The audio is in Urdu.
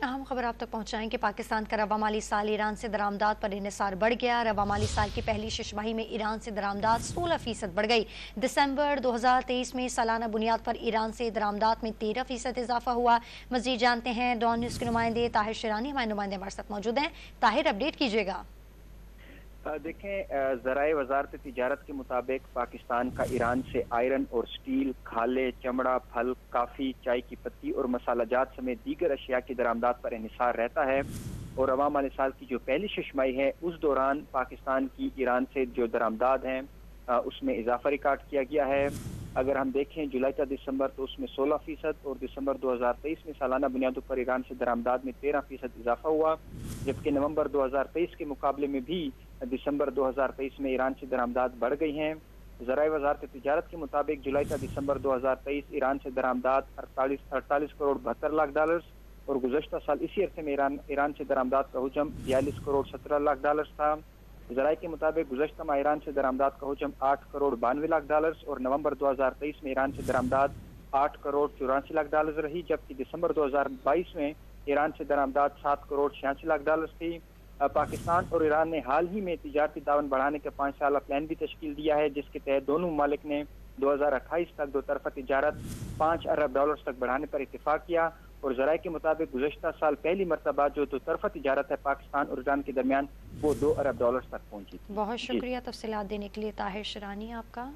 اہم خبر آپ تک پہنچائیں کہ پاکستان کا رواں مالی سال ایران سے درآمدات پر انحصار بڑھ گیا۔ رواں مالی سال کی پہلی شش ماہی میں ایران سے درآمدات 16% بڑھ گئی۔ دسمبر 2023 میں سالانہ بنیاد پر ایران سے درآمدات میں 13% اضافہ ہوا۔ مزید جانتے ہیں ڈان نیوز کے نمائندے طاہر شیرانی، ہمارے نمائندے ہمارے ساتھ موجود ہیں۔ طاہر، اپڈیٹ کیجیے گا۔ دیکھیں، ذرائع وزارت تجارت کے مطابق پاکستان کا ایران سے آئرن اور سٹیل، کھالے، چمڑا، پھل، کافی، چائے کی پتی اور مسالہ جات سمیت دیگر اشیاء کی درآمدات پر انحصار رہتا ہے، اور رواں مالی سال کی جو پہلی شش ماہی ہے اس دوران پاکستان کی ایران سے جو درآمدات ہیں اس میں اضافہ ریکارڈ کیا گیا ہے۔ اگر ہم دیکھیں جولائی تا دسمبر تو اس میں 16%، اور دسمبر 2023 میں سالانہ بنیادوں پر ایران سے درآمدات میں 13% اضافہ ہوا، جبکہ نومبر 2023 کے مقابلے میں بھی دسمبر 2023 میں ایران سے درآمدات بڑھ گئی ہیں۔ ذرائع وزارت تجارت کے مطابق جولائی تا دسمبر 2023 ایران سے درآمدات 48 کروڑ 72 لاکھ ڈالرز، اور گزشتہ سال اسی عرصے میں ایران سے درآمدات کا حجم 42 کروڑ 17 لاکھ ڈالرز تھا۔ ذرائع کے مطابق گزشتہ ماہ ایران سے درآمدات کا حجم 8 کروڑ 92 لاکھ ڈالرز، اور نومبر 2023 میں ایران سے درآمدات 8 کروڑ 84 لاکھ ڈالرز رہی، جبکہ دسمبر 2022 میں ایران سے درآمدات 7 کروڑ 86 لاکھ ڈالرز تھی۔ پاکستان اور ایران نے حال ہی میں تجارتی تعاون بڑھانے کا 5 سالہ پلان بھی تشکیل دیا ہے، جس کے تحت دونوں ممالک نے 2028 تک دو طرفہ تجارت 5 ارب ڈالرز تک بڑھانے پر اتفاق کیا، اور ذرائع کے مطابق گزشتہ سال پہلی مرتبہ جو دو طرفہ تجارت ہے پاکستان اور ایران کے درمیان وہ 2 ارب ڈالرز تک پہنچی تھی۔ بہت شکریہ تفصیلات دینے کے لیے طاہر شیرانی آپ کا۔